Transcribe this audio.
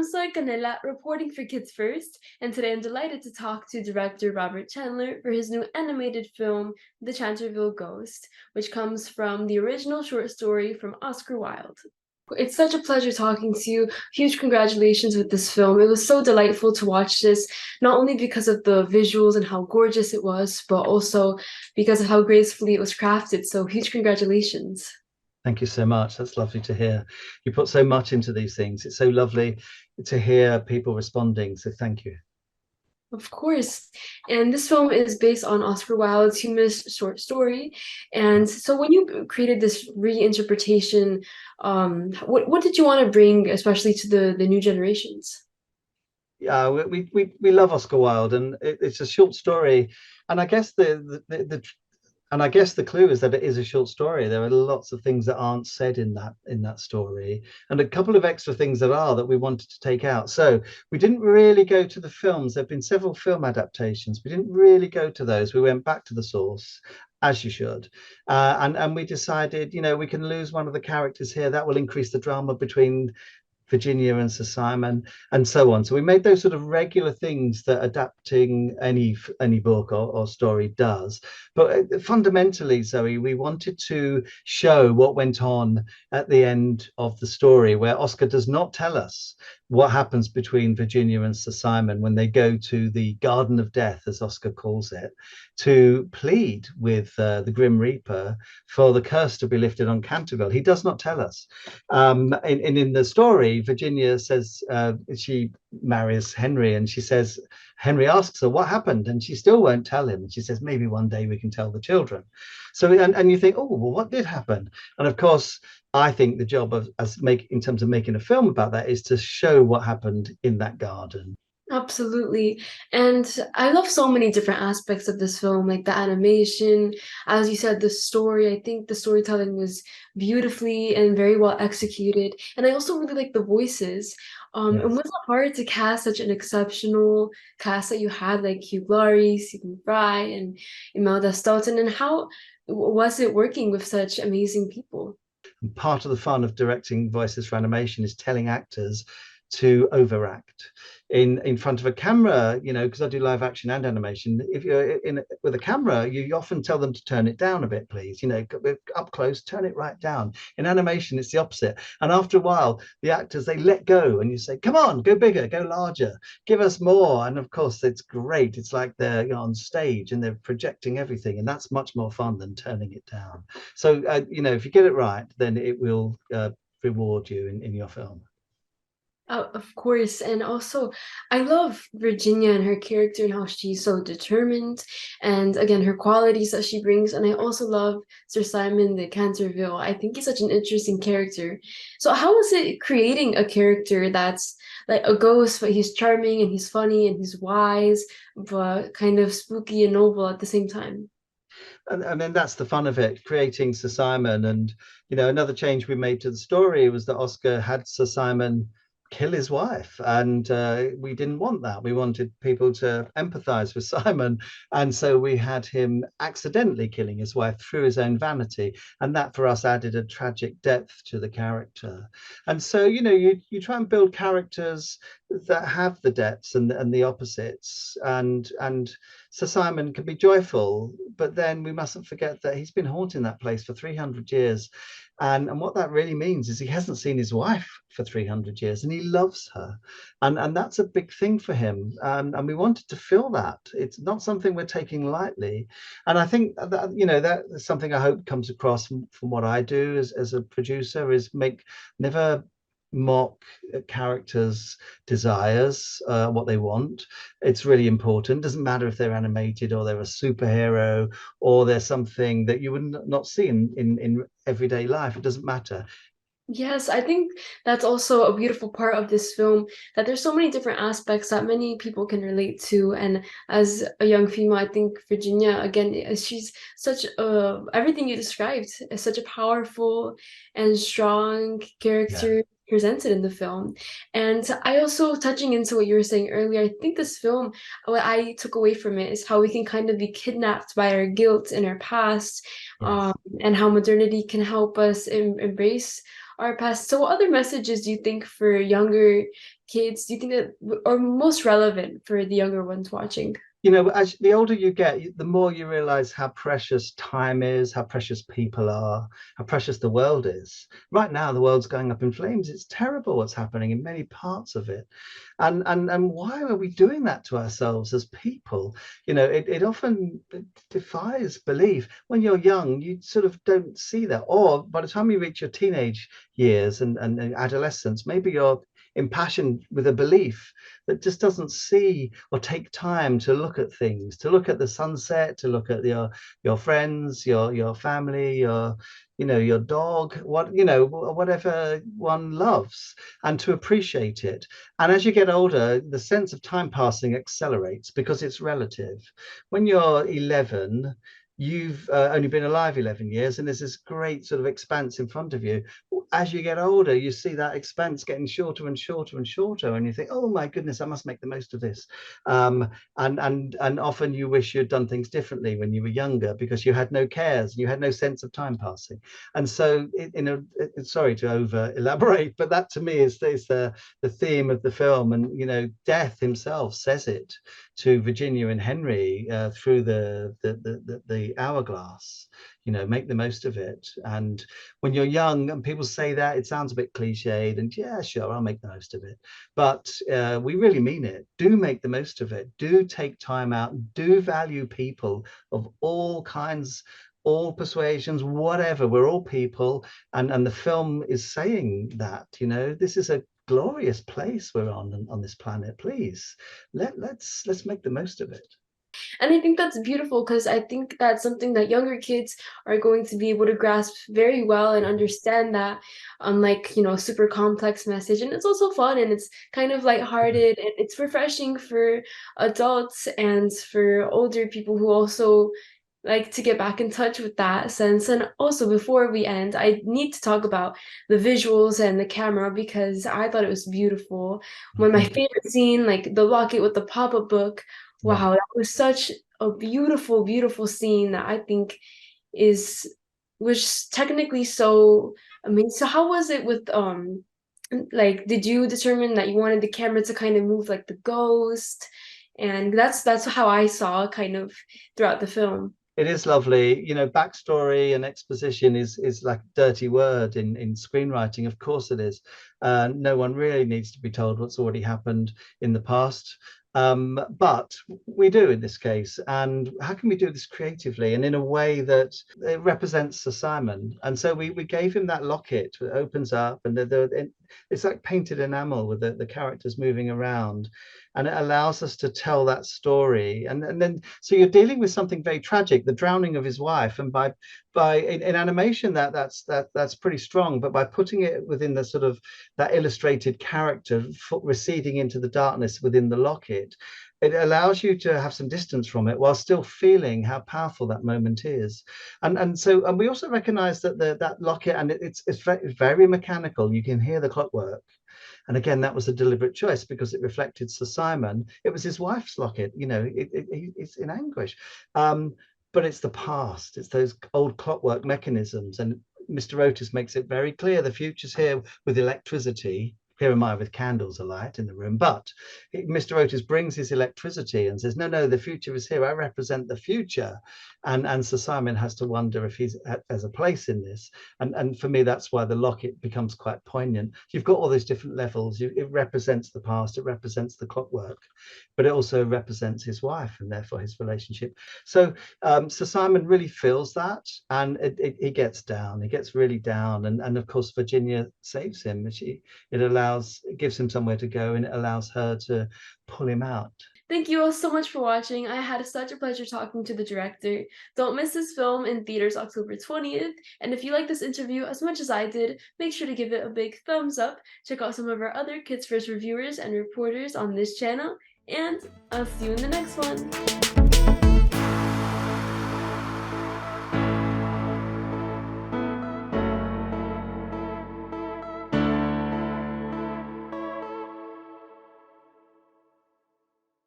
I'm Soy Canela, reporting for Kids First, and today I'm delighted to talk to director Robert Chandler for his new animated film, The Canterville Ghost, which comes from the original short story from Oscar Wilde. It's such a pleasure talking to you. Huge congratulations with this film. It was so delightful to watch this, not only because of the visuals and how gorgeous it was, but also because of how gracefully it was crafted. So, huge congratulations. Thank you so much. That's lovely to hear. You put so much into these things. It's so lovely to hear people responding. So thank you. Of course. And this film is based on Oscar Wilde's humorous short story. And so when you created this reinterpretation, what did you want to bring, especially to the new generations? Yeah, we love Oscar Wilde, and it's a short story. And I guess the clue is that it is a short story. There are lots of things that aren't said in that story, and a couple of extra things that we wanted to take out. So we didn't really go to the films. There have been several film adaptations. We didn't really go to those. We went back to the source, as you should, and we decided, we can lose one of the characters here. That will increase the drama between Virginia and Sir Simon, and so on. So we made those sort of regular things that adapting any book or story does. But fundamentally, Zoe, we wanted to show what went on at the end of the story, where Oscar does not tell us what happens between Virginia and Sir Simon when they go to the Garden of Death, as Oscar calls it, to plead with the Grim Reaper for the curse to be lifted on Canterville. He does not tell us. In the story, Virginia says she marries Henry, and she says, Henry asks her what happened, and she still won't tell him. And she says, maybe one day we can tell the children. So, and you think, oh, well, what did happen? And of course, I think the job in terms of making a film about that is to show what happened in that garden. Absolutely. And I love so many different aspects of this film, like the animation, as you said, the story. I think the storytelling was beautifully and very well executed. And I also really like the voices. And was Yes. it hard to cast such an exceptional cast that you had, like Hugh Laurie, Stephen Fry, and Imelda Staunton? And how was it working with such amazing people? And part of the fun of directing voices for animation is telling actors to overact in front of a camera, because I do live action and animation. If you're in with a camera, you often tell them to turn it down a bit, please. Up close, turn it right down. In animation, it's the opposite. And after a while, the actors, they let go, and you say, come on, go bigger, go larger, give us more. And of course, it's great. It's like they're on stage and they're projecting everything, and that's much more fun than turning it down. So if you get it right, then it will reward you in your film. Of course, and also I love Virginia and her character and how she's so determined, and again her qualities that she brings. And I also love Sir Simon de Canterville. I think he's such an interesting character. So how is it creating a character that's like a ghost, but he's charming and he's funny and he's wise, but kind of spooky and noble at the same time? And then that's the fun of it, creating Sir Simon. And another change we made to the story was that Oscar had Sir Simon kill his wife, and we didn't want that. We wanted people to empathize with Simon, and so we had him accidentally killing his wife through his own vanity, and that for us added a tragic depth to the character. And so you try and build characters that have the depths and the opposites, and Sir Simon can be joyful, but then we mustn't forget that he's been haunting that place for 300 years. And what that really means is he hasn't seen his wife for 300 years, and he loves her. And that's a big thing for him. And we wanted to fill that. It's not something we're taking lightly. And I think that's something I hope comes across from what I do as a producer, is never mock characters' desires, what they want. It's really important. Doesn't matter if they're animated or they're a superhero or they're something that you would not see in everyday life. It doesn't matter. Yes, I think that's also a beautiful part of this film, that there's so many different aspects that many people can relate to. And as a young female, I think Virginia, again, she's such a, everything you described is such a powerful and strong Yeah. character presented in the film. And I also, touching into what you were saying earlier, I think this film, what I took away from it is how we can kind of be kidnapped by our guilt in our past, Yes. and how modernity can help us embrace are passed. So what other messages do you think for younger kids do you think that are most relevant for the younger ones watching? You know, as the older you get, the more you realize how precious time is, how precious people are, how precious the world is. Right now, the world's going up in flames. It's terrible what's happening in many parts of it. And why are we doing that to ourselves as people? You know, it often defies belief. When you're young, you sort of don't see that. Or by the time you reach your teenage years and adolescence, maybe you're impassioned with a belief that just doesn't see or take time to look at things, to look at the sunset, to look at your friends, your family, your dog, whatever one loves, and to appreciate it. And as you get older, the sense of time passing accelerates because it's relative. When you're 11, you've only been alive 11 years, and there's this great sort of expanse in front of you. As you get older, you see that expanse getting shorter and shorter and shorter, and you think, oh my goodness, I must make the most of this. And often you wish you'd done things differently when you were younger because you had no cares, you had no sense of time passing. And so, sorry to over elaborate, but that to me is the theme of the film. And Death himself says it to Virginia and Henry through the hourglass. Make the most of it. And when you're young and people say that, it sounds a bit cliched, and yeah, sure, I'll make the most of it, but we really mean it. Do make the most of it. Do take time out. Do value people of all kinds, all persuasions, whatever. We're all people, and the film is saying that. This is a glorious place we're on this planet. Please let's make the most of it. And I think that's beautiful because I think that's something that younger kids are going to be able to grasp very well and understand that, unlike, super complex message. And it's also fun and it's kind of lighthearted and it's refreshing for adults and for older people who also like to get back in touch with that sense. And also, before we end, I need to talk about the visuals and the camera because I thought it was beautiful. One of my favorite scene, like the locket with the pop-up book. Wow, that was such a beautiful, beautiful scene that I think was technically so amazing. So how was it with like, did you determine that you wanted the camera to kind of move like the ghost? And that's how I saw kind of throughout the film. It is lovely. Backstory and exposition is like a dirty word in screenwriting. Of course it is. No one really needs to be told what's already happened in the past. But we do in this case. And how can we do this creatively and in a way that it represents Sir Simon? And so we gave him that locket that opens up, and it's like painted enamel with the characters moving around, and it allows us to tell that story. And then so you're dealing with something very tragic, the drowning of his wife, and by in animation that's pretty strong, but by putting it within the sort of that illustrated character receding into the darkness within the locket, it allows you to have some distance from it while still feeling how powerful that moment is. And we also recognize that that locket, and it's very mechanical. You can hear the clockwork. And again, that was a deliberate choice because it reflected Sir Simon. It was his wife's locket. It's in anguish. But it's the past. It's those old clockwork mechanisms. And Mr. Otis makes it very clear the future's here with electricity. Here am I with candles alight in the room. But Mr. Otis brings his electricity and says, no, the future is here. I represent the future. And Sir Simon has to wonder if has a place in this. And for me, that's why the locket becomes quite poignant. You've got all those different levels. It represents the past. It represents the clockwork. But it also represents his wife and therefore his relationship. So Sir Simon really feels that. And he gets down. He gets really down. And of course, Virginia saves him. It gives him somewhere to go, and it allows her to pull him out. Thank you all so much for watching. I had such a pleasure talking to the director. Don't miss this film in theaters October 20th. And if you like this interview as much as I did, make sure to give it a big thumbs up. Check out some of our other Kids First reviewers and reporters on this channel. And I'll see you in the next one.